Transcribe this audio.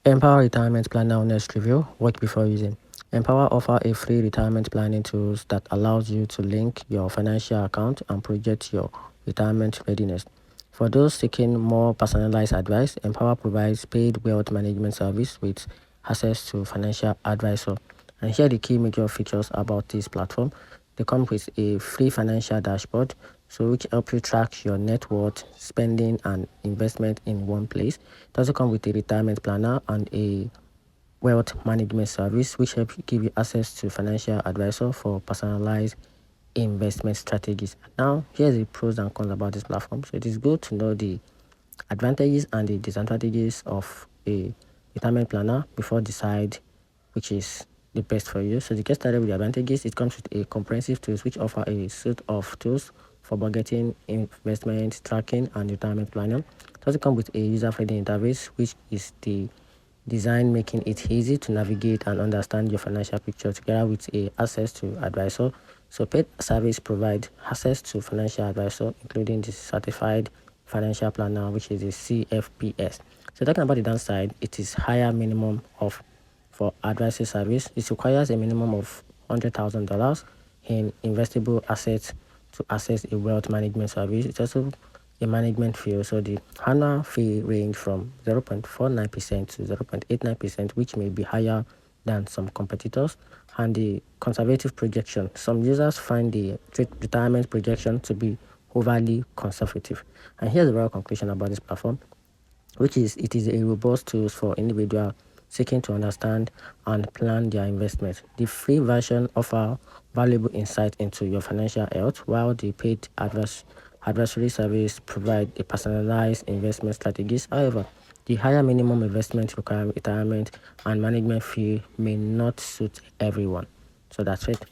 Empower Retirement Planner Honest Review. Work before using. Empower offer a free retirement planning tools that allows you to link your financial account and project your retirement readiness. For those seeking more personalized advice, Empower provides paid wealth management service with access to financial advisor. And here are the key major features about this platform. They come with a free financial dashboard, so which help you track your net worth, spending, and investment in one place. It also comes with a retirement planner and a wealth management service, which help give you access to financial advisor for personalized investment strategies. Now, here's the pros and cons about this platform. So it is good to know the advantages and the disadvantages of a retirement planner before decide which is the best for you. So to get started with the advantages, it comes with a comprehensive tools which offer a suite of tools for budgeting, investment, tracking, and retirement planning. It also comes with a user-friendly interface, which is the design making it easy to navigate and understand your financial picture, together with a access to advisor. So paid service provide access to financial advisor, including the certified financial planner, which is a CFPS. So talking about the downside, it is higher minimum of for advisory service. It requires a minimum of $100,000 in investable assets to access a wealth management service. It's also a management fee. So the annual fee range from 0.49% to 0.89%, which may be higher than some competitors. And the conservative projection. Some users find the retirement projection to be overly conservative. And here's the real conclusion about this platform, which is it is a robust tool for individuals seeking to understand and plan their investment. The free version offers valuable insight into your financial health, while the paid advisory service provide a personalized investment strategies. However, the higher minimum investment requirement, retirement, and management fee may not suit everyone. So that's it.